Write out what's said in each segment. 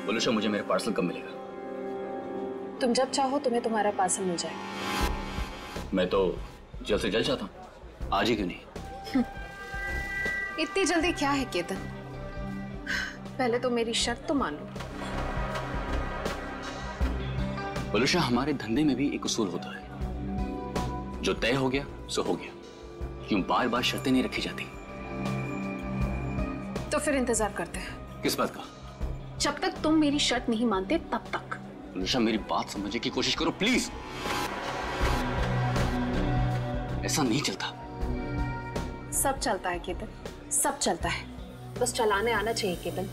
बोलो शाह, मुझे मेरा पार्सल कब मिलेगा? तुम जब चाहो तुम्हें तुम्हारा पार्सल मिल जाएगा। मैं तो जल्द से जल्द चाहता हूँ, आज ही क्यों नहीं? इतनी जल्दी क्या है केतन? पहले तो मेरी शर्त तो मान लो। बोलो शाह, हमारे धंधे में भी एक उसूल होता है, जो तय हो गया सो हो गया। क्यों बार बार शर्तें नहीं रखी जाती? तो फिर इंतजार करते हैं। किस बात का? जब तक तुम मेरी शर्त नहीं मानते तब तक। निशा, मेरी बात समझने की कोशिश करो प्लीज। ऐसा नहीं चलता। सब चलता है केतन, सब चलता है, बस चलाने आना चाहिए केतन।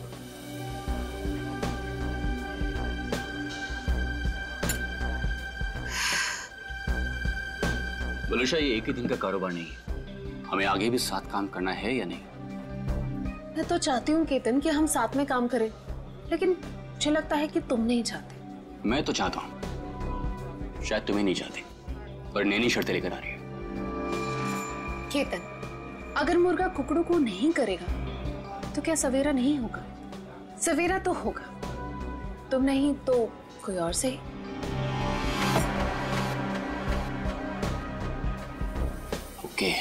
बोलो शाह, ये एक ही दिन का कारोबार नहीं है, हमें आगे भी साथ काम करना है या नहीं? मैं तो चाहती हूँ केतन कि हम साथ में काम करें, लेकिन मुझे लगता है कि तुम नहीं चाहते। मैं तो चाहता हूँ, शायद तुम्हें नहीं चाहती, पर नैनी शर्तें लेकर आ रही है। केतन, अगर मुर्गा कुकड़ू को नहीं करेगा तो क्या सवेरा नहीं होगा? सवेरा तो होगा, तुम नहीं तो कोई और सही। ओके।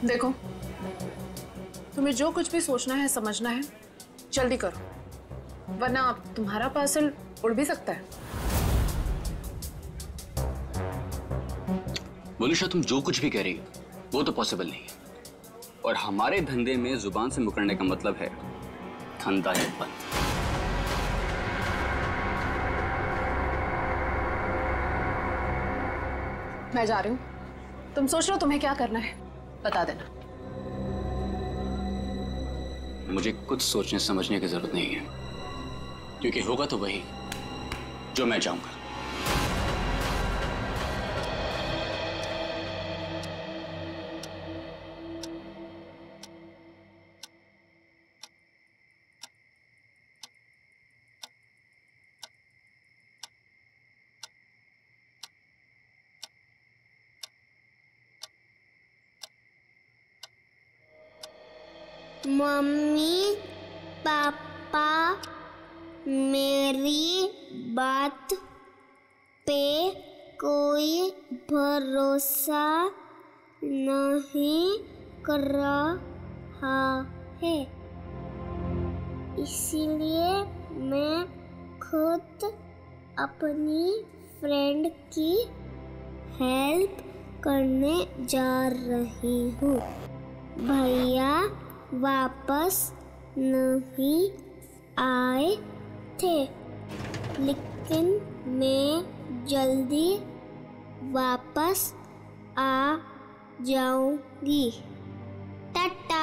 देखो, तुम्हें जो कुछ भी सोचना है समझना है जल्दी करो, वरना तुम्हारा पार्सल उड़ भी सकता है। बोलो शाह, तुम जो कुछ भी कह रही हो वो तो पॉसिबल नहीं है, और हमारे धंधे में जुबान से मुकरने का मतलब है धंधा है बंद। मैं जा रही हूँ, तुम सोच लो तुम्हें क्या करना है, बता देना। मुझे कुछ सोचने समझने की जरूरत नहीं है, क्योंकि होगा तो वही जो मैं चाहूंगा। मम्मी पापा मेरी बात पे कोई भरोसा नहीं कर रहा है, इसीलिए मैं खुद अपनी फ्रेंड की हेल्प करने जा रही हूँ। भैया वापस नहीं आए थे, लेकिन मैं जल्दी वापस आ जाऊंगी। टाटा।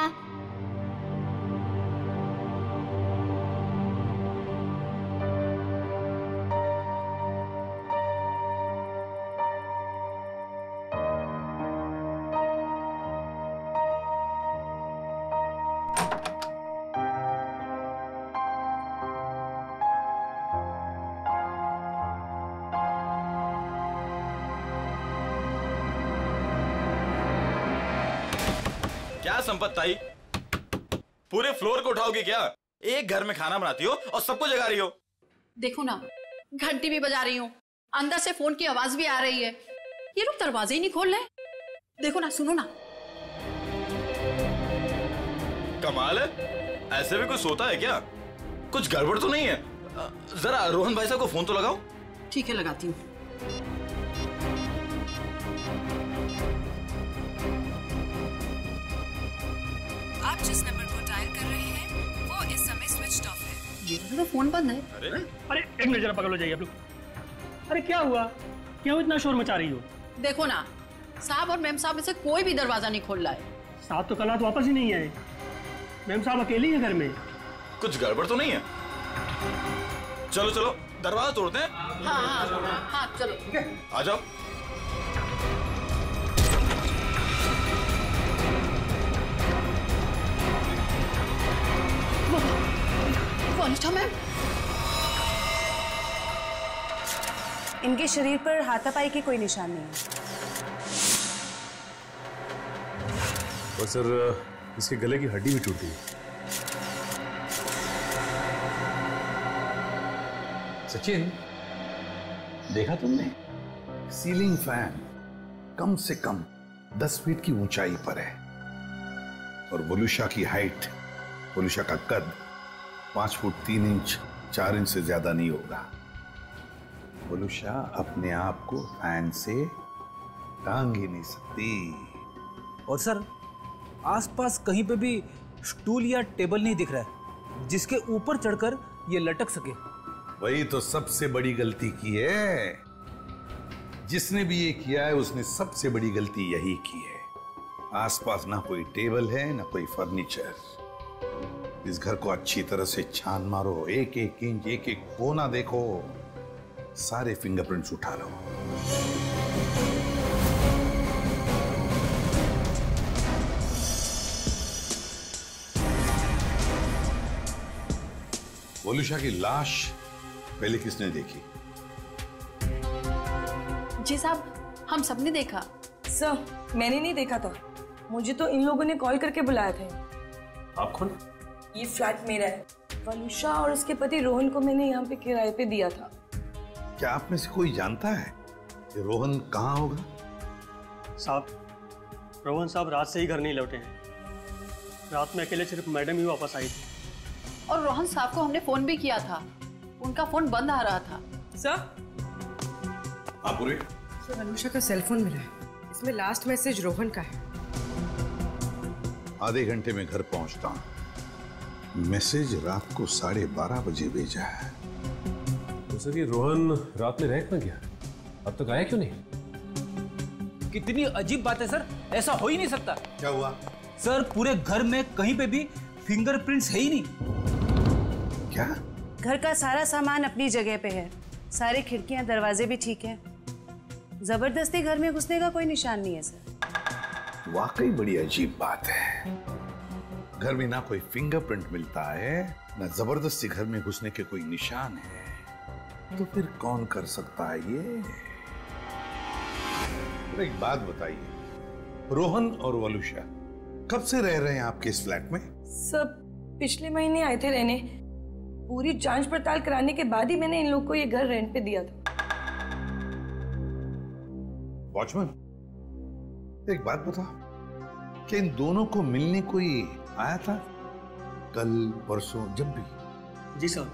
क्या संपत ताई, पूरे फ्लोर को उठाओगी क्या? एक घर में खाना बनाती हो और सबको जगा रही हो। देखो ना, घंटी भी बजा रही हूँ, अंदर से फोन की आवाज भी आ रही है, ये लोग दरवाजे ही नहीं खोल रहे। देखो ना, सुनो ना। कमाल है, ऐसे भी कोई सोता है क्या? कुछ गड़बड़ तो नहीं है? जरा रोहन भाई साहब को फोन तो लगाओ। ठीक है, लगाती हूँ। आप जिस नंबर को डायल कर रहे हैं वो इस समय स्विच ऑफ है। ये तो फोन बंद है। अरे एक मिनट, जरा पकड़ लो, जाइए आप लोग। अरे क्या हुआ, क्यों इतना शोर मचा रही हो? देखो ना, साहब और मैम साहब में से कोई भी दरवाजा नहीं खोल रहा है। साहब तो कल रात वापस ही नहीं आए, मैम साहब अकेली है घर में। कुछ गड़बड़ तो नहीं है? चलो चलो दरवाजा तोड़ते हैं। हाँ हाँ हाँ, चलो ठीक है, आ जाओ। अनिता मैम, इनके शरीर पर हाथापाई के कोई निशान नहीं है। और सर, इसके गले की हड्डी भी टूटी है। सचिन, देखा तुमने? सीलिंग फैन कम से कम 10 फीट की ऊंचाई पर है और वोलुशा की हाइट, वोलुशा का कद 5 फुट 3 इंच 4 इंच से ज्यादा नहीं होगा। वोलुशा अपने आप को फैन से टांग ही नहीं सकती। और सर, आसपास कहीं पे भी स्टूल या टेबल नहीं दिख रहा है जिसके ऊपर चढ़कर ये लटक सके। वही तो सबसे बड़ी गलती की है। जिसने भी ये किया है उसने सबसे बड़ी गलती यही की है। आसपास ना कोई टेबल है ना कोई फर्नीचर। इस घर को अच्छी तरह से छान मारो, एक एक इंच एक एक कोना देखो, सारे फिंगरप्रिंट्स उठा लो। वोलुशा की लाश पहले किसने देखी? जी साहब, हम सबने देखा। सर, मैंने नहीं देखा था, मुझे तो इन लोगों ने कॉल करके बुलाया था। आप कौन? ये फ्लैट मेरा है। वोलुशा और उसके पति रोहन को मैंने यहाँ पे किराए पे दिया था। क्या आप में से कोई जानता है कि रोहन कहाँ होगा? साहब, रोहन साहब रात से ही घर नहीं लौटे हैं। रात में अकेले सिर्फ मैडम ही वापस आई थी। और रोहन साहब को हमने फोन भी किया था, उनका फोन बंद आ रहा था। सर, वोलुशा का सेल फोन मिला है, इसमें लास्ट मैसेज रोहन का है। आधे घंटे में घर पहुंचता हूं। मैसेज रात को 12:30 बजे भेजा है। तो सर, ये रोहन रात में रह कहां गया? अब तक आया क्यों नहीं? कितनी अजीब बात है सर, ऐसा हो ही नहीं सकता। क्या हुआ? सर, पूरे घर में कहीं पे भी फिंगरप्रिंट्स है ही नहीं। क्या? घर का सारा सामान अपनी जगह पे है, सारी खिड़कियां दरवाजे भी ठीक हैं। जबरदस्ती घर में घुसने का कोई निशान नहीं है सर। वाकई बड़ी अजीब बात है। घर में ना कोई फिंगरप्रिंट मिलता है, ना जबरदस्ती घर में घुसने के कोई निशान है, तो फिर कौन कर सकता है ये? तो एक बात बताइए, रोहन और वोलुशा कब से रह रहे हैं आपके इस फ्लैट में? सब पिछले महीने आए थे रहने। पूरी जांच पड़ताल कराने के बाद ही मैंने इन लोग को ये घर रेंट पे दिया था। वॉचमैन, एक बात बताओ, क्या इन दोनों को मिलने कोई आया था कल परसों जब भी? जी सर,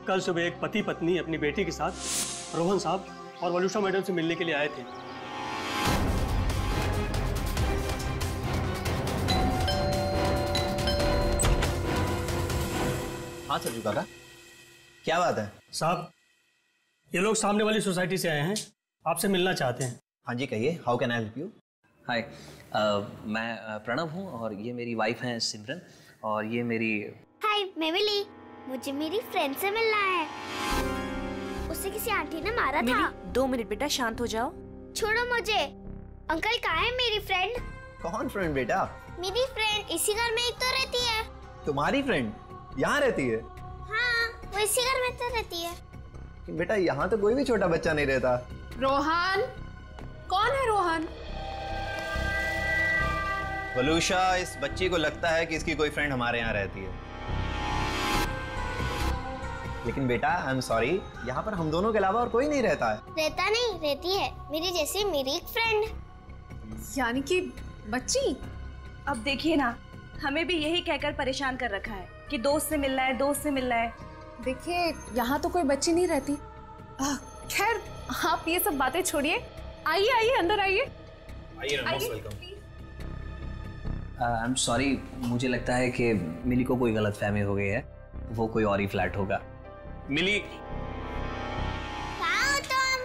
कल सुबह एक पति पत्नी अपनी बेटी के साथ रोहन साहब और वोलुशा मैडम से मिलने के लिए आए थे। हाँ सर काका, क्या बात है? साहब, ये लोग सामने वाली सोसाइटी से आए हैं, आपसे मिलना चाहते हैं। हाँ जी, कहिए, how can I help you? Hi, मैं प्रणव हूँ और ये मेरी वाइफ हैं सिमरन, और ये मेरी। हाय, मैं मिली। मुझे मेरी फ्रेंड से मिलना है। उसे किसी आंटी ने मारा था। 2 मिनट बेटा, शांत हो जाओ। छोड़ो मुझे। अंकल कहाँ है मेरी फ्रेंड? कौन फ्रेंड बेटा? मेरी फ्रेंड इसी घर में ही तो रहती है। तुम्हारी फ्रेंड यहाँ रहती है? हाँ, वो इसी घर में तो रहती है। बेटा, यहाँ तो कोई भी छोटा बच्चा नहीं रहता। रोहन? कौन है रोहन? वोलुशा, इस बच्ची को लगता है कि इसकी कोई फ्रेंड हमारे यहाँ रहती है, लेकिन बेटा आई एम सॉरी, यहाँ पर हम दोनों के अलावा और कोई नहीं रहता है। रहता नहीं, रहती है मेरी जैसी मेरी एक फ्रेंड। यानी कि बच्ची? अब देखिए ना, हमें भी यही कहकर परेशान कर रखा है कि दोस्त से मिलना है, दोस्त से मिलना है। देखिए, यहाँ तो कोई बच्ची नहीं रहती। खैर, आप ये सब बातें छोड़िए, आइए आइए अंदर आइए। आई एम सॉरी, मुझे लगता है कि मिली को कोई गलतफहमी हो गई है, वो कोई और ही फ्लैट होगा। मिली, कहाँ हो तुम?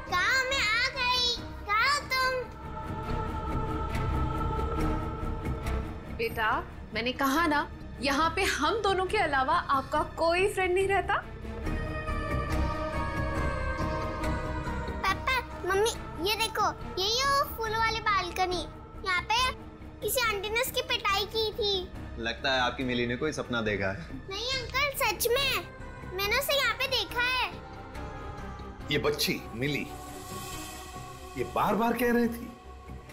कहाँ? मैं आ गई। कहाँ हो तुम? बेटा, मैंने कहा ना, यहाँ पे हम दोनों के अलावा आपका कोई फ्रेंड नहीं रहता। पापा, मम्मी, ये देखो, यही है वो फूल वाली बालकनी। यहाँ पे किसी आंटी ने उसकी पिटाई की थी। लगता है आपकी मिली ने कोई सपना देखा है। नहीं अंकल, सच में मैंने उसे यहाँ पे देखा है। ये बच्ची मिली ये बार बार कह रही थी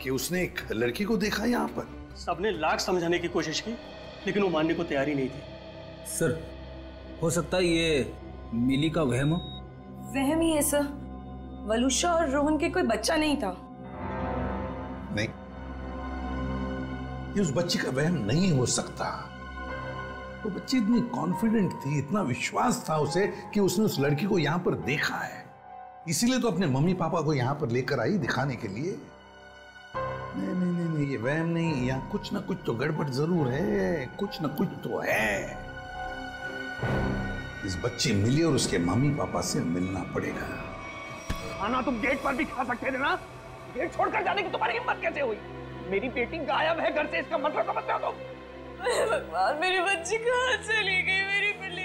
कि उसने एक लड़की को देखा यहाँ पर। सबने लाख समझाने की कोशिश की, लेकिन वो मानने को तैयार ही नहीं थी। सर, हो सकता है ये मिली का वहम? वहम ही है सर। वलुषा और रोहन के कोई बच्चा नहीं था। नहीं, ये उस बच्ची का वहम नहीं हो सकता। वो बच्ची इतनी कॉन्फिडेंट थी, इतना विश्वास था उसे कि उसने उस लड़की को यहाँ पर देखा है, इसीलिए तो अपने मम्मी पापा को यहाँ पर लेकर आई दिखाने के लिए। नहीं नहीं नहीं, नहीं ये वहम नहीं, यहाँ कुछ ना कुछ तो गड़बड़ जरूर है, कुछ ना कुछ तो है। इस बच्ची मिली और उसके मम्मी पापा से मिलना पड़ेगा। खाना तुम गेट पर भी खा सकते थे ना, गेट छोड़कर जाने की तुम्हारी हिम्मत कैसे हुई? मेरी बेटी गायब है घर से, इसका मतलब समझते हो तुम? भगवान, मेरी बच्ची कहाँ चली गई? मेरी बिल्ली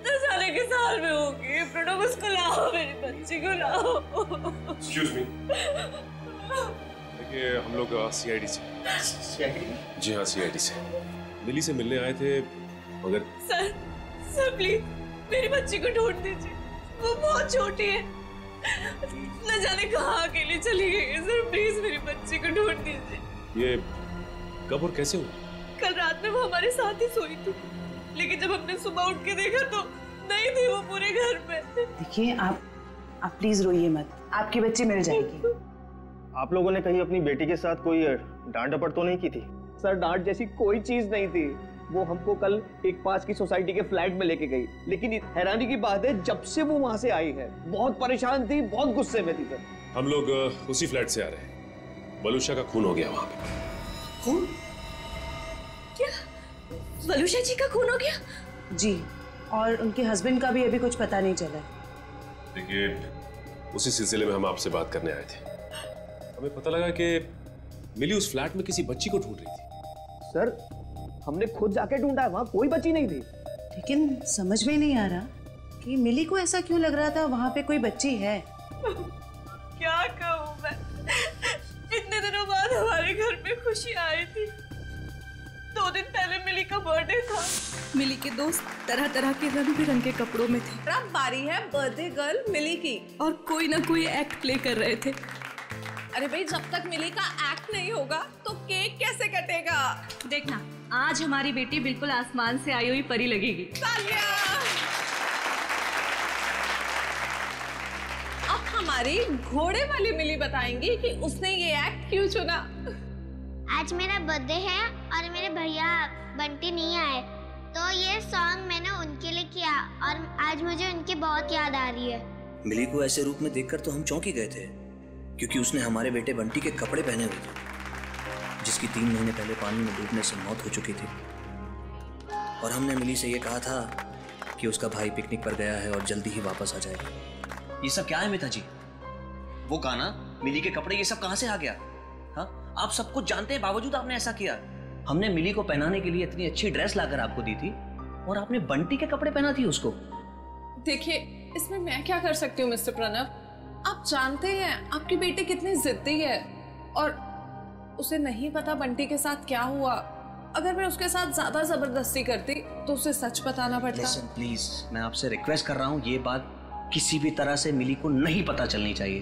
10 साल के साल में होगी। प्रणव, उसको लाओ, मेरी बच्ची को लाओ। Excuse me. देखिए, हम लोग CID से। जी हाँ, CID से मिली से मिलने आए थे, मगर सर प्लीज मेरी बच्ची को ढूंढ दीजिए, वो बहुत छोटी है, न जाने कहाँ अकेली चली गई है। सर प्लीज मेरी बच्ची को ढूंढ दीजिए। ये कब और कैसे हुआ? कल रात में वो हमारे साथ ही सोई थी, लेकिन जब हमने सुबह उठ के देखा तो नहीं थी वो पूरे घर पे। देखिए, आप प्लीज रोइए मत, आपकी बच्ची मिल जाएगी। आप लोगों ने कहीं अपनी बेटी के साथ कोई डांट डपट तो नहीं की थी? सर, डांट जैसी कोई चीज नहीं थी। वो हमको कल एक पास की सोसाइटी के फ्लैट में लेके गई, लेकिन हैरानी की बात है, जब से वो वहां से आई है बहुत परेशान थी, बहुत गुस्से में थी। सर, हम लोग उसी फ्लैट से आ रहे हैं। वलुषा का खून हो गया वहां पे। खून? क्या वलुषा जी का खून हो गया? जी, और उनके हस्बैंड का भी अभी कुछ पता नहीं चला। देखिए, उसी सिलसिले में हम आपसे बात करने आए थे। हमें पता लगा कि मिली उस फ्लैट में किसी बच्ची को ढूंढ रही थी। सर, हमने खुद जाके ढूंढा है, वहां कोई बच्ची नहीं थी। लेकिन समझ में नहीं आ रहा कि मिली को ऐसा क्यों लग रहा था वहां पे कोई बच्ची है। क्या कहूँ मैं, इतने दिनों बाद हमारे घर में खुशी आई थी। 2 दिन पहले मिली का बर्थडे था। मिली के दोस्त तरह तरह के रंग बिरंगे कपड़ों में थे। अब बारी है बर्थडे गर्ल मिली की, और कोई ना कोई एक्ट प्ले कर रहे थे। अरे भाई, जब तक मिली का एक्ट नहीं होगा तो केक कैसे कटेगा? देखना, आज हमारी बेटी बिल्कुल आसमान से आई हुई परी लगेगी। अब हमारी घोड़े वाली मिली बताएंगी कि उसने ये एक्ट क्यों चुना। आज मेरा बर्थडे है और मेरे भैया बंटी नहीं आए, तो ये सॉन्ग मैंने उनके लिए किया और आज मुझे उनकी बहुत याद आ रही है। मिली को ऐसे रूप में देखकर तो हम चौंक ही गए थे, क्योंकि उसने हमारे बेटे बंटी के कपड़े पहने हुए थे, जिसकी 3 महीने पहले पानी में डूबने से मौत हो चुकी थी। और हमने मिली से ये कहा था कि उसका भाई पिकनिक पर गया है और जल्दी ही वापस आ जाएगा। ये सब क्या है मिता जी? वो गाना, मिली के कपड़े, ये सब कहां से आ गया? हाँ, आप सब कुछ जानते हैं, बावजूद आपने ऐसा किया। हमने मिली को पहनाने के लिए इतनी अच्छी ड्रेस लाकर आपको दी थी और आपने बंटी के कपड़े पहना थी उसको। देखिए, इसमें मैं क्या कर सकती हूँ मिस्टर प्रणव? आप जानते हैं आपकी बेटी कितनी जिद्दी है, और उसे नहीं पता बंटी के साथ क्या हुआ। अगर मैं उसके साथ ज्यादा जबरदस्ती करती तो उसे सच बताना पड़ता। Listen, प्लीज, मैं आपसे रिक्वेस्ट कर रहा हूँ, ये बात किसी भी तरह से मिली को नहीं पता चलनी चाहिए,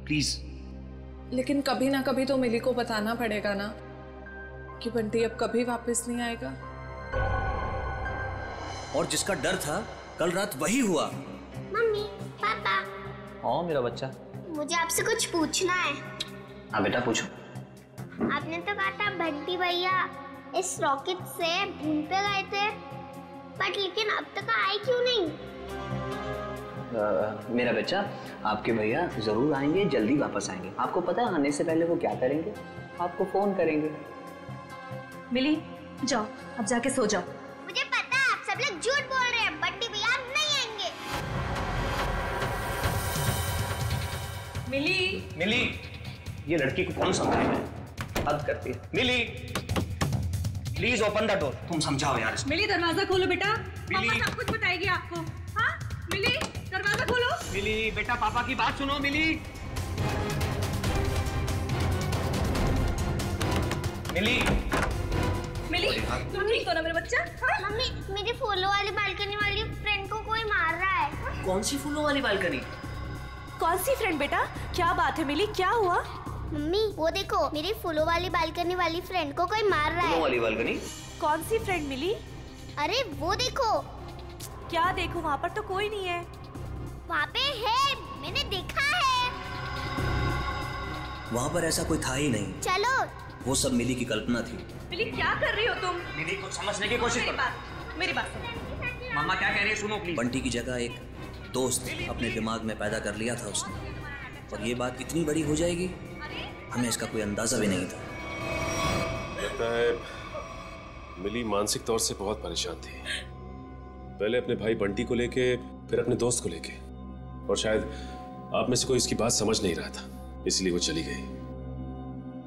प्लीज। लेकिन कभी ना कभी तो मिली को बताना पड़ेगा ना कि बंटी अब कभी वापस नहीं आएगा। और जिसका डर था, कल रात वही हुआ। मम्मी, पापा। हाँ मेरा बच्चा, मुझे आपसे कुछ पूछना है। हाँ बेटा, पूछो। आपने तो कहा था बंटी भैया इस रॉकेट से भूमि पे गए थे, बट लेकिन अब तक आए क्यों नहीं? मेरा बच्चा, आपके भैया जरूर आएंगे, जल्दी वापस आएंगे। आपको पता है आने से पहले वो क्या करेंगे? आपको फोन करेंगे। मिली, जाओ अब जाके सो जाओ। मुझे पता है आप सब लोग झूठ बोल रहे हैं, बंटी भैया नहीं आएंगे। मिली, ये लड़की को कौन समझाएगा? हद करती है। मिली, प्लीज ओपन द डोर। तुम समझाओ यार। मिली, दरवाजा खोलो बेटा, पापा सब कुछ बताएगी आपको। हाँ मिली, दरवाजा खोलो। मिली बेटा, पापा की बात सुनो। मिली, तुम ठीक हो ना मेरा बच्चा? हाँ? मम्मी, मेरी फूलों वाली बालकनी वाली फ्रेंड को कोई मार रहा है। कौन सी फूलों वाली बालकनी? कौन सी फ्रेंड बेटा? क्या बात है मिली, क्या हुआ? मम्मी, वो देखो, मेरी फूलों वाली बालकनी वाली फ्रेंड को कोई मार रहा है। फूलों वाली बालकनी? कौन सी फ्रेंड मिली? अरे वो देखो। क्या देखो, वहाँ पर तो कोई नहीं है। वहाँ पे है, मैंने देखा है। वहाँ पर ऐसा कोई था ही नहीं। चलो। वो सब मिली की कल्पना थी। मिली क्या कर रही हो तुम? मिली कुछ समझने की कोशिश करो। मेरी बात सुनो। मम्मा क्या कह रही है सुनो प्लीज। बंटी की जगह एक दोस्त अपने दिमाग में पैदा कर लिया था उसने, और ये बात इतनी बड़ी हो जाएगी हमें इसका कोई अंदाजा भी नहीं था। लगता है मिली मानसिक तौर से बहुत परेशान थी, पहले अपने भाई बंटी को लेके, फिर अपने दोस्त को लेके, और शायद आप में से कोई इसकी बात समझ नहीं रहा था, इसलिए वो चली गई।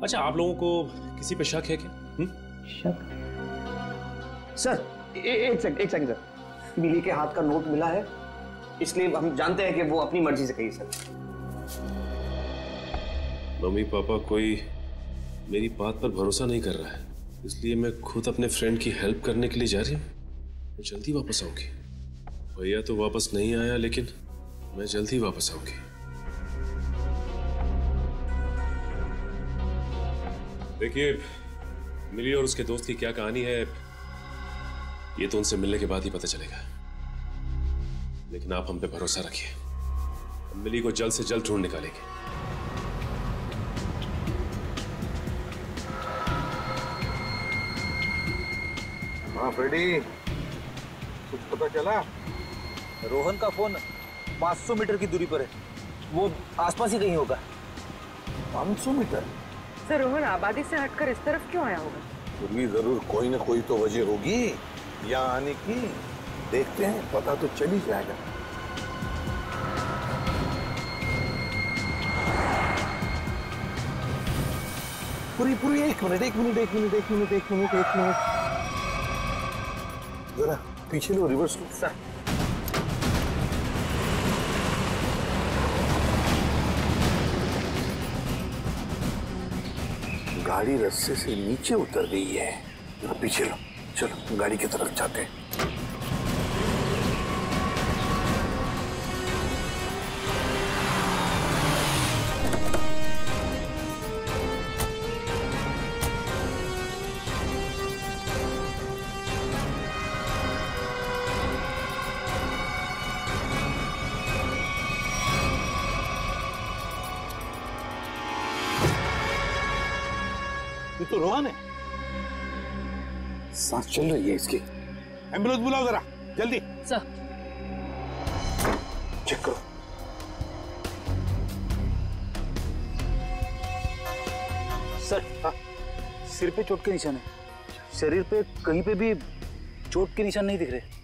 अच्छा, आप लोगों को किसी पे शक है क्या? शक? सर एक सेकंड सर, मिली के हाथ का नोट मिला है, इसलिए हम जानते हैं कि वो अपनी मर्जी से गई। सर मम्मी पापा कोई मेरी बात पर भरोसा नहीं कर रहा है, इसलिए मैं खुद अपने फ्रेंड की हेल्प करने के लिए जा रही हूँ। मैं जल्दी वापस आऊंगी। भैया तो वापस नहीं आया, लेकिन मैं जल्दी वापस आऊंगी। देखिए, मिली और उसके दोस्त की क्या कहानी है ये तो उनसे मिलने के बाद ही पता चलेगा, लेकिन आप हम पे भरोसा रखिए, हम मिली को जल्द से जल्द ढूंढ निकालेंगे। हाँ फ्रेडी, कुछ पता चला? रोहन का फोन 500 मीटर की दूरी पर है, वो आसपास ही कहीं होगा। 500 मीटर? सर रोहन आबादी से हटकर इस तरफ क्यों आया होगा? फिर भी जरूर कोई ना कोई तो वजह होगी यहाँ आने की। देखते हैं, पता तो चल ही जाएगा। पूरी एक मिनट जरा पीछे लो, रिवर्स लो। सर गाड़ी रास्ते से नीचे उतर गई है, जरा पीछे लो। चलो गाड़ी की तरफ जाते हैं। ये तो रोहन है, सांस चल रही है इसकी। एम्बुलेंस बुलाओ जरा जल्दी। सर चेक करो। सर हाँ, सिर पे चोट के निशान है, शरीर पे कहीं पे भी चोट के निशान नहीं दिख रहे।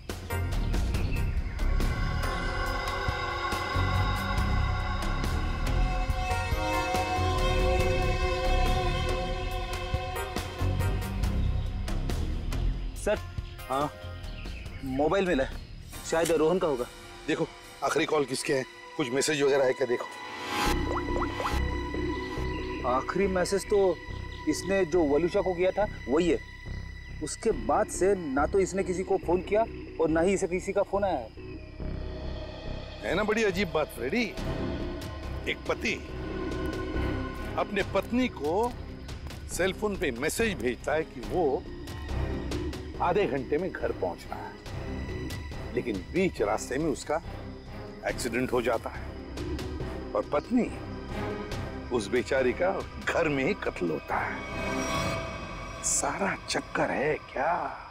सर हाँ, मोबाइल मिला है, शायद रोहन का होगा। देखो आखिरी कॉल किसके है, कुछ मैसेज वगैरह है क्या? देखो आखिरी मैसेज तो इसने जो वलुषा को किया था वही है। उसके बाद से ना तो इसने किसी को फोन किया और ना ही इसे किसी का फोन आया है ना। बड़ी अजीब बात फ्रेडी, एक पति अपने पत्नी को सेल फोन पे मैसेज भेजता है कि वो आधे घंटे में घर पहुंचना है, लेकिन बीच रास्ते में उसका एक्सीडेंट हो जाता है और पत्नी उस बेचारी का घर में ही कत्ल होता है। सारा चक्कर है क्या?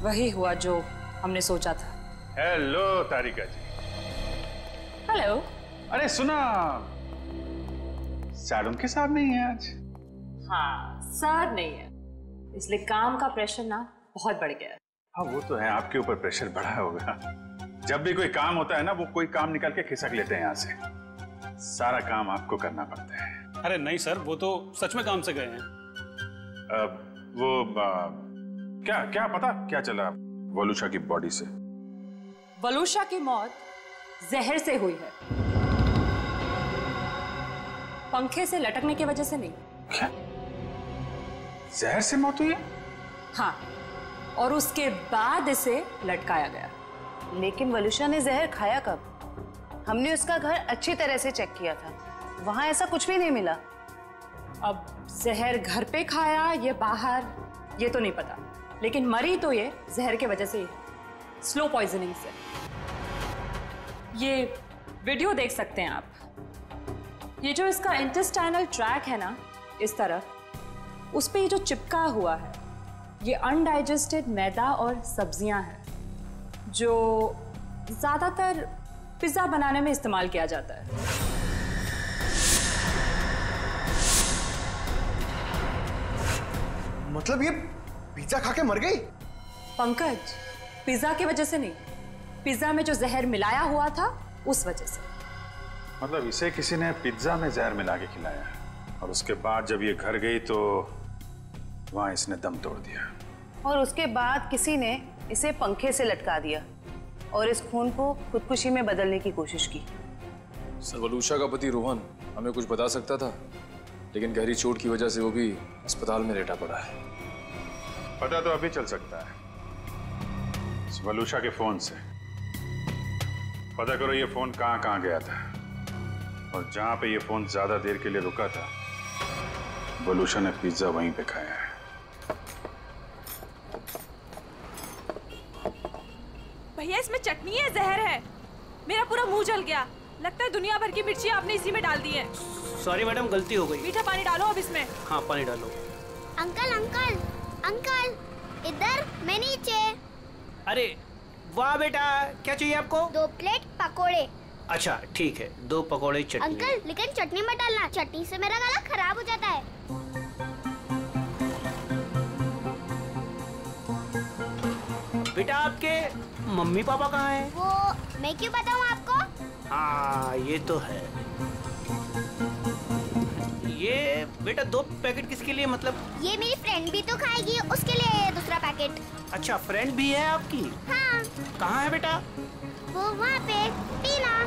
वही हुआ जो हमने सोचा था। हेलो तारिका जी। हेलो। अरे सुना, सैड उनके साथ नहीं है आज। हाँ, सर नहीं है, इसलिए काम का प्रेशर ना बहुत बढ़ गया है। हाँ वो तो है, आपके ऊपर प्रेशर बढ़ा होगा। जब भी कोई काम होता है ना, वो कोई काम निकाल के खिसक लेते हैं यहाँ से। सारा काम आपको करना पड़ता है। अरे नहीं सर, वो तो सच में काम से गए हैं। क्या पता क्या चला वलूशा की बॉडी से? वलूशा की मौत जहर से हुई है, पंखे से लटकने की वजह से नहीं। क्या? जहर से मौत हुई है? हाँ, और उसके बाद इसे लटकाया गया। लेकिन वलूशा ने जहर खाया कब? हमने उसका घर अच्छी तरह से चेक किया था, वहां ऐसा कुछ भी नहीं मिला। अब जहर घर पे खाया या बाहर ये तो नहीं पता, लेकिन मरी तो ये जहर के वजह से ही, स्लो पॉइजनिंग से। ये वीडियो देख सकते हैं आप। ये जो इसका इंटेस्टाइनल ट्रैक है ना, इस तरफ, उस पे ये जो चिपका हुआ है, ये अनडाइजेस्टेड मैदा और सब्जियां हैं जो ज्यादातर पिज्जा बनाने में इस्तेमाल किया जाता है। मतलब ये पिज्जा खा के मर गई? पंकज, पिज्जा की वजह से नहीं, पिज्जा में जो जहर मिलाया हुआ था उस वजह से। मतलब इसे किसी ने पिज्जा में जहर मिला के खिलाया, और उसके बाद जब ये घर गई तो वहां इसने दम तोड़ दिया, और उसके बाद किसी ने इसे पंखे से लटका दिया और इस खून को खुदकुशी में बदलने की कोशिश की। सर, वलूशा का पति रोहन हमें कुछ बता सकता था, लेकिन गहरी चोट की वजह से वो भी अस्पताल में लेटा पड़ा है। पता तो अभी चल सकता है इस वलूशा के फोन से। पता करो ये फोन कहाँ गया था, और जहां पे ये फोन ज्यादा देर के लिए रुका था, वलूशा ने पिज्जा वहीं पे खाया है। भैया इसमें चटनी है, जहर है। मेरा पूरा मुंह जल गया। लगता है दुनिया भर की मिर्ची आपने इसी में डाल दी है। सॉरी मैडम, गलती हो गई। मीठा पानी डालो अब इसमें। हाँ पानी डालो। अंकल अंकल अंकल, इधर, मैं नीचे। अरे वाह बेटा, क्या चाहिए आपको? 2 प्लेट पकोड़े। अच्छा ठीक है, 2 पकोड़े चटनी। अंकल लेकिन चटनी मत डालना, चटनी से मेरा गला खराब हो जाता है। बेटा आपके मम्मी पापा कहाँ हैं? वो मैं क्यों बताऊँ आपको? हाँ ये तो है। ये बेटा 2 पैकेट किसके लिए? मतलब ये मेरी फ्रेंड भी तो खाएगी, उसके लिए दूसरा पैकेट। अच्छा, फ्रेंड भी है आपकी? हाँ। कहाँ है बेटा? वो वहाँ पे, टीना।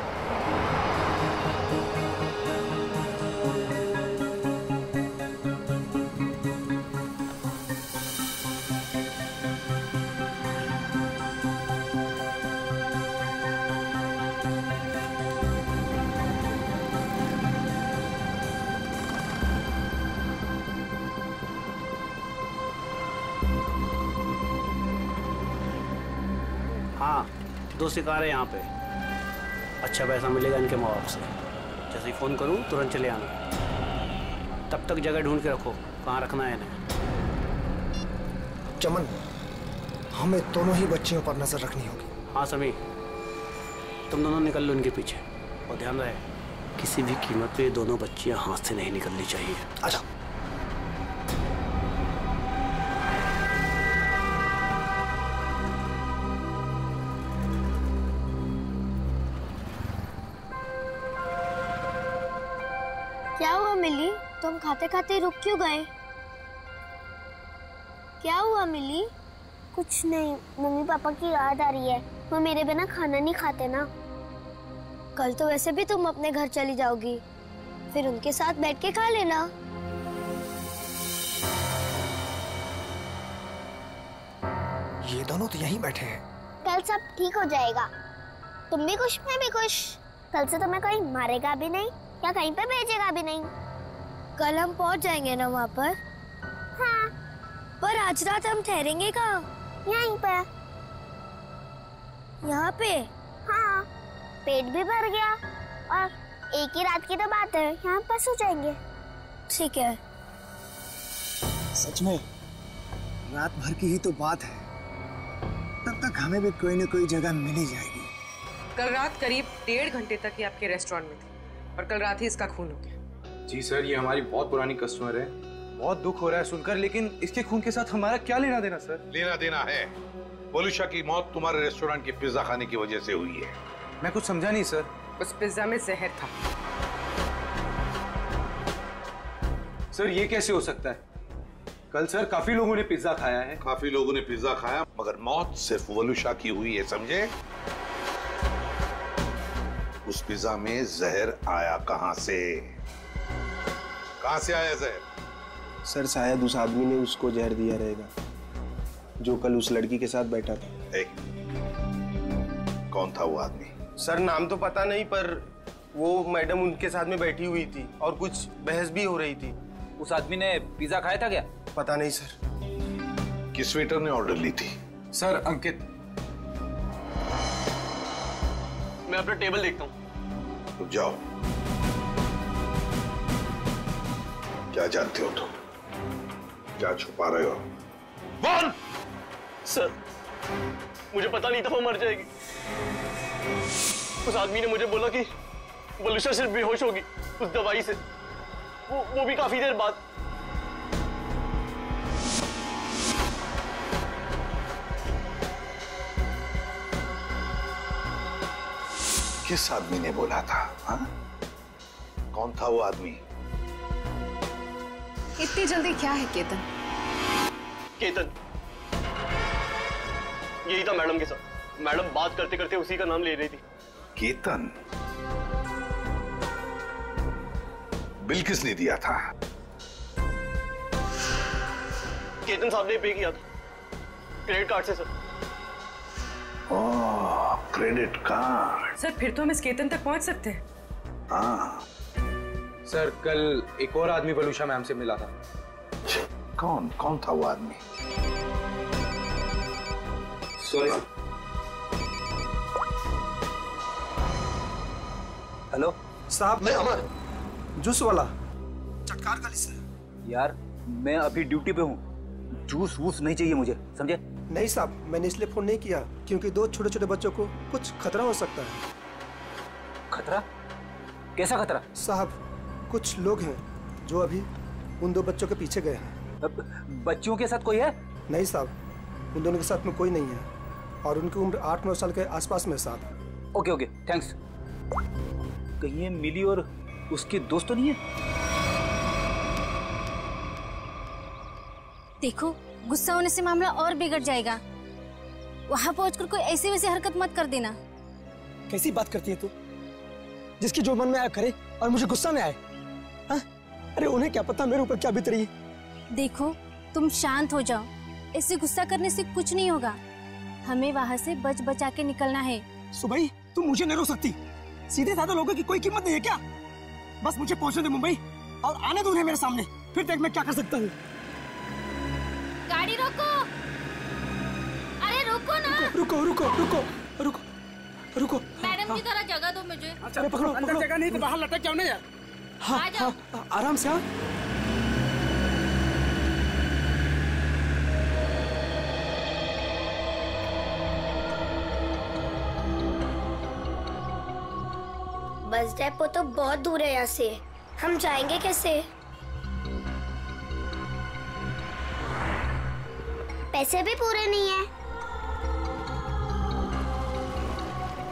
हाँ 2 शिकार है यहाँ पे। अच्छा पैसा मिलेगा इनके माँ बाप से। जैसे ही फ़ोन करूँ तुरंत चले आना। तब तक जगह ढूंढ के रखो, कहाँ रखना है इन्हें। चमन, हमें दोनों ही बच्चियों पर नजर रखनी होगी। हाँ समी, तुम दोनों निकल लो इनके पीछे, और ध्यान रहे किसी भी कीमत पे ये दोनों बच्चियाँ हाथ से नहीं निकलनी चाहिए। अच्छा। क्या हुआ मिली, तुम खाते खाते रुक क्यों गए? क्या हुआ मिली? कुछ नहीं, मम्मी पापा की याद आ रही है। वो मेरे बिना खाना नहीं खाते ना। कल तो वैसे भी तुम अपने घर चली जाओगी, फिर उनके साथ बैठ के खा लेना। ये दोनों तो यहीं बैठे हैं। कल सब ठीक हो जाएगा। तुम भी खुश, मैं भी खुश। कल से तुम्हें कोई मारेगा भी नहीं या कहीं पे भेजेगा भी नहीं। कल हम पहुंच जाएंगे ना वहाँ पर? हाँ। पर आज रात हम ठहरेंगे कहाँ? यहीं पे। यहाँ पे? हाँ। पेट भी भर गया और एक ही रात की तो बात है, यहाँ पर सो जाएंगे। ठीक है। सच में रात भर की ही तो बात है, तब तक हमें भी कोई न कोई जगह मिल ही जाएगी। कल रात करीब 1.5 घंटे तक ये आपके रेस्टोरेंट में थी, और कल रात ही इसका खून हो गया। जी सर, ये हमारी बहुत पुरानी कस्टमर है, बहुत दुख हो रहा है सुनकर, लेकिन इसके खून के साथ हमारा क्या लेना देना सर? लेना देना है। वलूशा की मौत तुम्हारे रेस्टोरेंट के पिज्जा खाने की वजह से हुई है। मैं कुछ समझा नहीं सर। उस पिज्जा में जहर था। सर ये कैसे हो सकता है? कल सर काफी लोगों ने पिज्जा खाया है। काफी लोगों ने पिज्जा खाया, मगर मौत सिर्फ वलूशा की हुई है, समझे? उस पिज्जा में जहर आया कहां से? कहां से आया जहर? सर शायद उस आदमी ने उसको जहर दिया रहेगा जो कल उस लड़की के साथ बैठा था। कौन था वो आदमी? सर नाम तो पता नहीं, पर वो मैडम उनके साथ में बैठी हुई थी और कुछ बहस भी हो रही थी। उस आदमी ने पिज्जा खाया था क्या? पता नहीं सर। किस वेटर ने ऑर्डर ली थी? सर अंकित। मैं अपना टेबल देखता हूँ। रुक जाओ। क्या जानते हो तुम? क्या छुपा रहे हो? बोल! सर मुझे पता नहीं था वो मर जाएगी। उस आदमी ने मुझे बोला कि वलूशा सिर्फ बेहोश होगी उस दवाई से, वो भी काफी देर बाद। किस आदमी ने बोला था? हाँ? कौन था वो आदमी? इतनी जल्दी क्या है केतन? केतन यही था मैडम के साथ। मैडम बात करते करते उसी का नाम ले रही थी। केतन? बिल किसने दिया था? केतन साहब ने पे किया था क्रेडिट कार्ड से सर। ओह, क्रेडिट कार्ड। सर फिर तो हम इस केतन तक पहुंच सकते हैं। हाँ। सर कल एक और आदमी वलूशा मैम से मिला था। कौन था वो आदमी? सॉरी। हेलो साहब, मैं अमर, जूस वाला। चटकार का लिस्ट है। यार मैं अभी ड्यूटी पे हूँ, जूस वूस नहीं चाहिए मुझे, समझे? नहीं साहब, मैंने इसलिए फोन नहीं किया क्योंकि दो छोटे छोटे बच्चों को कुछ खतरा हो सकता है। खतरा? कैसा खतरा? साहब कुछ लोग हैं जो अभी उन दो बच्चों के पीछे गए हैं। बच्चों के साथ कोई है? नहीं साहब, उन दोनों के साथ में कोई नहीं है और उनकी उम्र 8-9 साल के आसपास में साहब। Okay okay thanks. कहीं ये मिली और उसके दोस्त तो नहीं है? देखो गुस्सा होने से मामला और बिगड़ जाएगा। वहां पहुंचकर कोई ऐसी वैसी हरकत मत कर देना। कैसी बात करती है तू? जिसकी जो मन में आया करे और मुझे गुस्सा में आए? हाँ? अरे उन्हें क्या पता मेरे ऊपर क्या बीत रही है। देखो तुम शांत हो जाओ, ऐसे गुस्सा करने से कुछ नहीं होगा। हमें वहां से बच बचा के निकलना है। सुबह तुम मुझे नहीं रोक सकती। सीधे साधे लोगों की कोई कीमत नहीं है क्या? बस मुझे पहुंचने दे मुंबई और आने दो उन्हें मेरे सामने, फिर देख मैं क्या कर सकता हूँ। गाड़ी रोको। अरे रोको ना। रुको रुको रुको रुको रुको। मैडम की तरह जगह दो मुझे। अरे पकड़ो पकड़ो। जगह नहीं तो बाहर लटक जाओ ना यार। हाँ हाँ आराम से। हाँ बस डेपो तो बहुत दूर है यहाँ से, हम जाएंगे कैसे? पैसे भी पूरे नहीं है।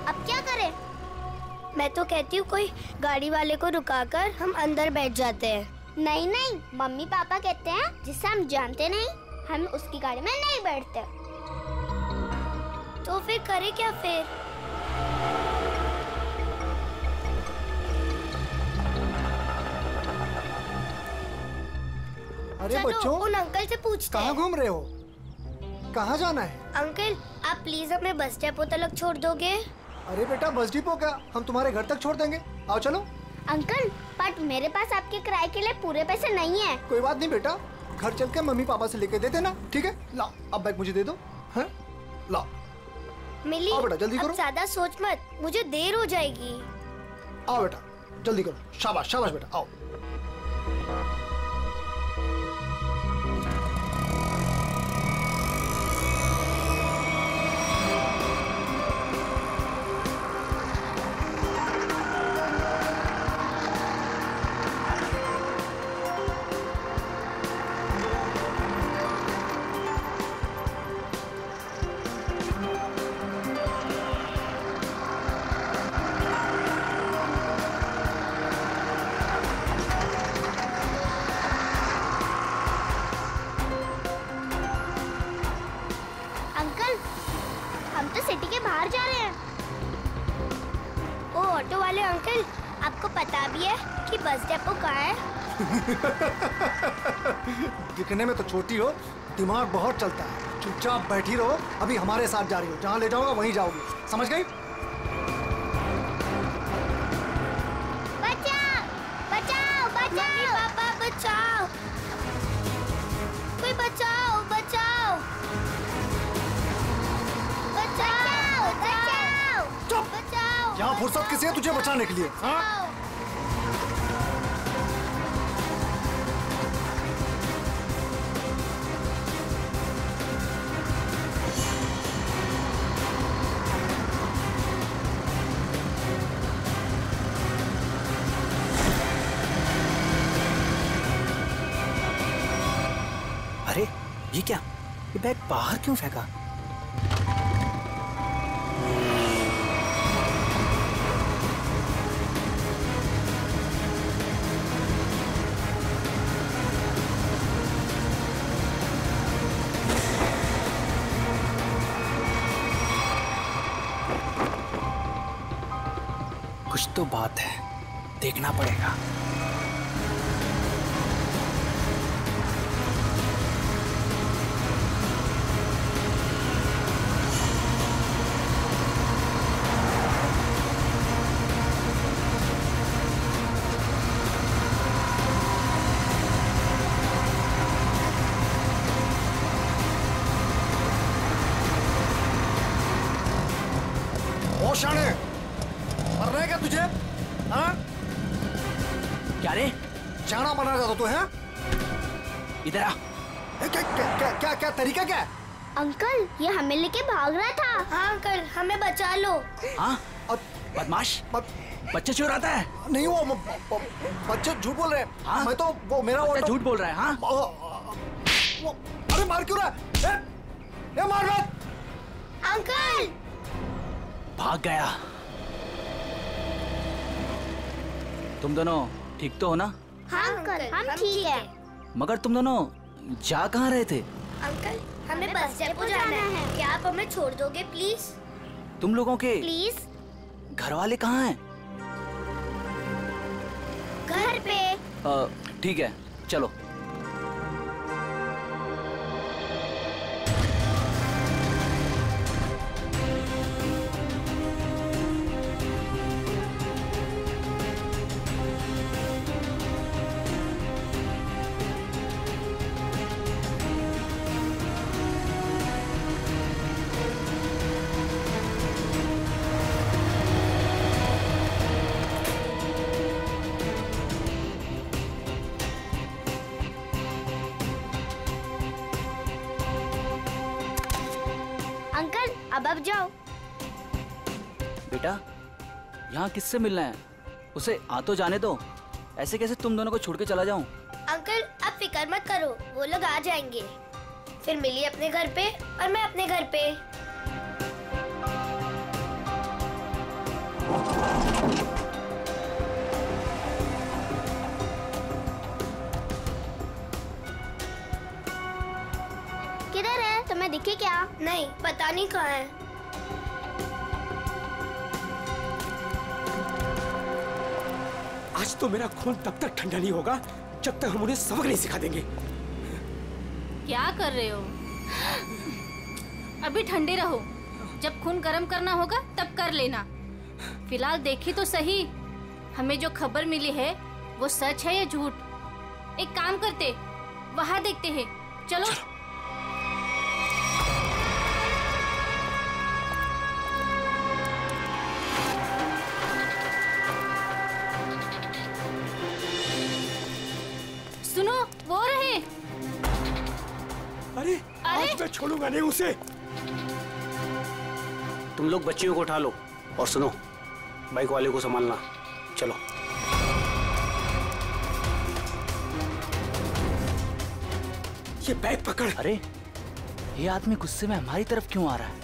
अब क्या करें? मैं तो कहती हूँ कोई गाड़ी वाले को रुकाकर हम अंदर बैठ जाते हैं। नहीं नहीं, मम्मी पापा कहते हैं जिससे हम जानते नहीं हम उसकी गाड़ी में नहीं बैठते। तो फिर करें क्या फिर? अरे बच्चों, उन अंकल से पूछते हैं। कहाँ घूम रहे हो? कहाँ जाना है? अंकल आप प्लीज हमें बस डेपो तक छोड़ दोगे? अरे बेटा बस डिपो का हम तुम्हारे घर तक छोड़ देंगे, आओ चलो। अंकल बट मेरे पास आपके किराए के लिए पूरे पैसे नहीं है। कोई बात नहीं बेटा, घर चल के मम्मी पापा से लेके दे देना, ठीक है? लाओ अब बैग मुझे दे दो। हैं? लाओ। मिली आओ बेटा जल्दी करो। अब ज्यादा सोच मत, मुझे देर हो जाएगी। आओ बेटा जल्दी करो। शाबाश शाबाश बेटा, आओ। मतलब ये कि बस डिपो कहाँ है? दिखने में तो छोटी हो, दिमाग बहुत चलता है। चुपचाप बैठी रहो, अभी हमारे साथ जा रही हो, जहाँ ले जाऊंगा वहीं जाओगी, समझ गई? बचाओ, बचाओ, बचाओ, पापा बचाओ, कोई बचाओ, बचाओ, बचाओ, बचाओ, चुप! बचाओ। यहाँ फुर्सत किसी है तुझे बचाने के लिए? हाँ? अरे ये क्या? ये बैग बाहर क्यों फेंका? कुछ तो बात है, देखना पड़ेगा। शाने, मरना है क्या तुझे? हाँ? क्या रे? जाना बना रहा था तू, है? इधर आ। क्या तरीका क्या है? अंकल, ये हमें लेके भाग रहा था। हाँ अंकल, हमें बचा लो। हाँ? बदमाश, बच्चे चुराता है? नहीं, वो बच्चे झूठ बोल रहे हैं। हाँ? मैं तो वो मेरा बच्चा झूठ बोल रहा है। हाँ? अरे मार क्यों रहा है? ये मार मत। अंकल! भाग गया। तुम दोनों ठीक तो हो ना? हाँ अंकल, हम ठीक है। मगर तुम दोनों जा कहाँ रहे थे? अंकल, हमें बस डिपो जाना है। क्या आप हमें छोड़ दोगे प्लीज? तुम लोगों के प्लीज? घर वाले कहाँ हैं? घर पे। ठीक है, चलो। अब जाओ। बेटा, यहाँ किससे मिलना है? उसे आ तो जाने दो। ऐसे कैसे तुम दोनों को छोड़ के चला जाऊं? अंकल, आप फिक्र मत करो, वो लोग आ जाएंगे। फिर मिली अपने घर पे और मैं अपने घर पे। किधर है? तुम्हें दिखे क्या? नहीं, पता नहीं कहाँ है। आज तो मेरा खून तब तक ठंडा नहीं होगा जब तक हम उन्हें सबक नहीं सिखा देंगे। क्या कर रहे हो? अभी ठंडे रहो, जब खून गर्म करना होगा तब कर लेना। फिलहाल देखी तो सही, हमें जो खबर मिली है वो सच है या झूठ। एक काम करते, वहाँ देखते हैं। चलो। सुनो, वो रहे। अरे आज मैं छोड़ूंगा नहीं उसे। तुम लोग बच्चियों को उठा लो और सुनो, बाइक वाले को संभालना। चलो। ये बैग पकड़। अरे ये आदमी गुस्से में हमारी तरफ क्यों आ रहा है?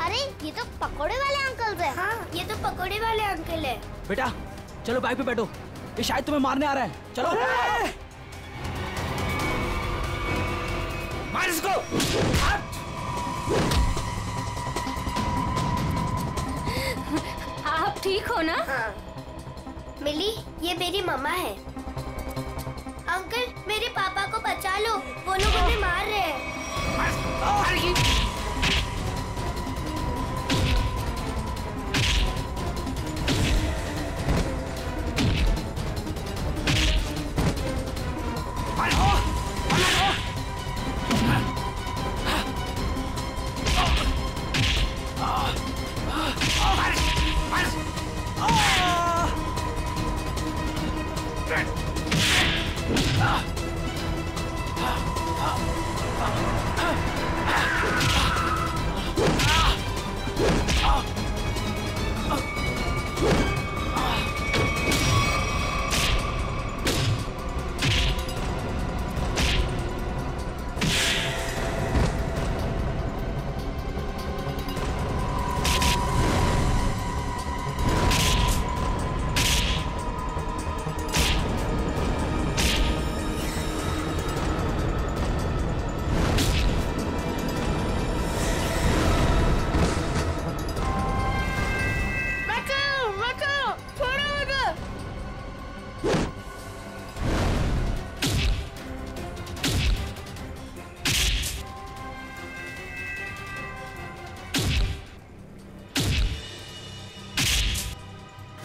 अरे ये तो पकोड़े वाले अंकल है। हाँ, ये तो पकोड़े वाले अंकल है। बेटा चलो बाइक पे बैठो, ये शायद तुम्हें मारने आ रहा है। चलो। मार इसको। आप ठीक हो ना? हाँ। मिली, ये मेरी मम्मा है। अंकल, मेरे पापा को बचा लो, वो लोग हमें मार रहे हैं।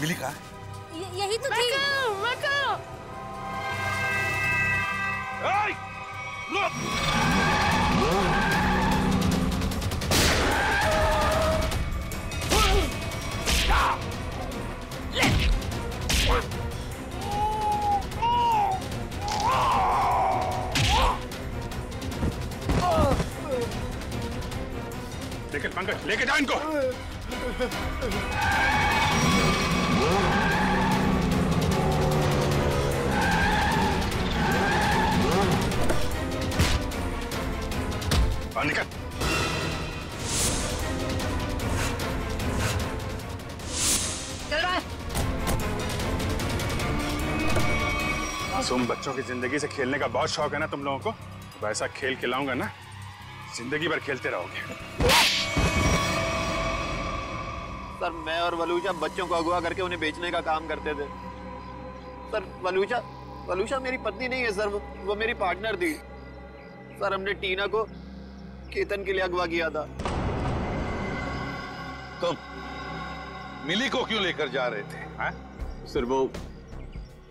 मिली कहाँ? यही तो थी। लेकिन पंकज, लेके जाओ इनको। निकल। चल रहा है। मासूम बच्चों की जिंदगी से खेलने का बहुत शौक है ना तुम लोगों को? तो ऐसा खेल खिलाऊंगा ना, जिंदगी भर खेलते रहोगे। सर, मैं और वलूशा बच्चों को अगवा करके उन्हें बेचने का काम करते थे। सर, वलूशा मेरी पत्नी नहीं है सर, वो मेरी पार्टनर थी। सर, हमने टीना को केतन के लिए अगवा किया था। तुम मिली को क्यों लेकर जा रहे थे? हा? सर, वो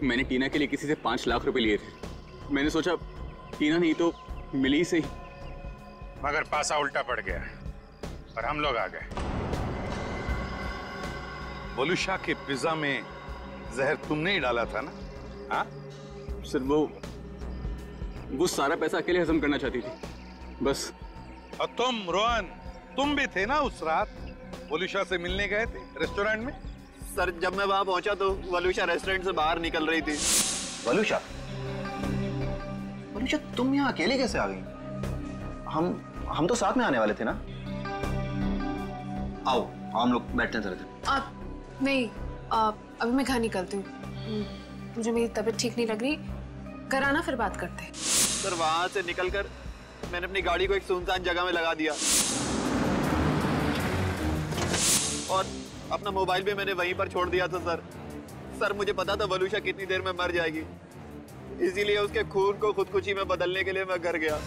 मैंने टीना के लिए किसी से 5 लाख रुपए लिए थे। मैंने सोचा टीना नहीं तो मिली से ही। मगर पासा उल्टा पड़ गया और हम लोग आ गए। वलूशा के पिज्जा में जहर तुमने ही डाला था ना? हाँ? सर, वो सारा पैसा अकेले हजम करना चाहती थी बस। और तुम रोहन, तुम भी थे ना उस रात वलूशा से मिलने गए थे रेस्टोरेंट में? सर, जब मैं वहां पहुंचा तो वलूशा रेस्टोरेंट से बाहर निकल रही थी। वलूशा तुम यहाँ अकेले कैसे आ गई? हम तो साथ में आने वाले थे ना। आओ हम लोग बैठते हैं। नहीं, अभी मैं घर निकलती हूँ। मुझे मेरी तबीयत ठीक नहीं लग रही, घर आना फिर बात करते हैं। सर, वहां से निकलकर मैंने अपनी गाड़ी को एक सुनसान जगह में लगा दिया और अपना मोबाइल भी मैंने वहीं पर छोड़ दिया था। सर, मुझे पता था वलूशा कितनी देर में मर जाएगी, इसीलिए उसके खून को खुदकुशी में बदलने के लिए मैं घर गया।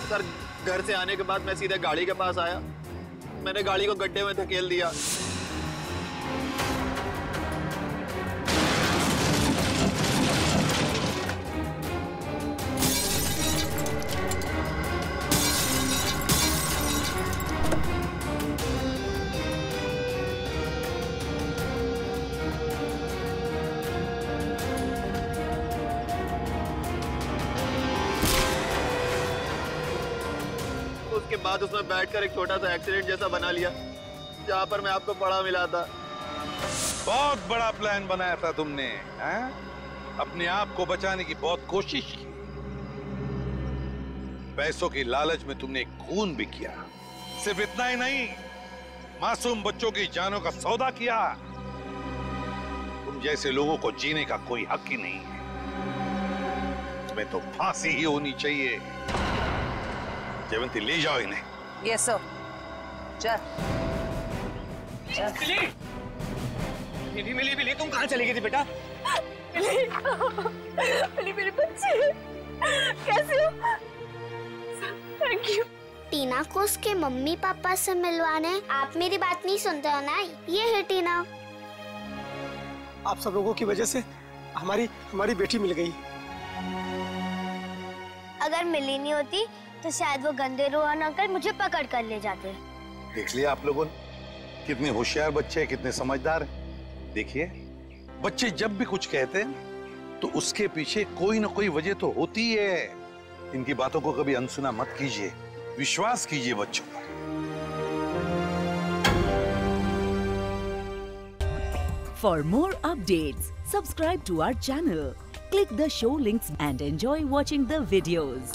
सर, घर से आने के बाद मैं सीधे गाड़ी के पास आया। मैंने गाड़ी को गड्ढे में धकेल दिया। उसके बाद उसमें बैठकर एक छोटा सा एक्सीडेंट जैसा बना लिया जहाँ पर मैं आपको पड़ा मिला था। बहुत बड़ा प्लान बनाया था तुमने, हैं? अपने आप को बचाने की बहुत कोशिश की। पैसों की लालच में तुमने खून भी किया। सिर्फ इतना ही नहीं, मासूम बच्चों की जानों का सौदा किया। तुम जैसे लोगों को जीने का कोई हक ही नहीं है। तुम्हें तो फांसी ही होनी चाहिए। जयवंती ले जाओ इन्हें। Yes sir. चल मिली तुम कहाँ चली गई थी बेटा? मिली मेरे बच्चे कैसे हो? Thank you. टीना को उसके मम्मी पापा से मिलवाने। आप मेरी बात नहीं सुनते हो ना? ये है टीना। आप सब लोगों की वजह से हमारी बेटी मिल गई। अगर मिली नहीं होती तो शायद वो गंदे रोहन अंकल मुझे पकड़ कर ले जाते। देख लिया आप लोगों ने कितने होशियार बच्चे हैं, कितने समझदार हैं। देखिए, बच्चे जब भी कुछ कहते हैं तो उसके पीछे कोई ना कोई वजह तो होती है। इनकी बातों को कभी अनसुना मत कीजिए, विश्वास कीजिए बच्चों पर। For more updates, subscribe to our channel, click the show links and enjoy watching the videos.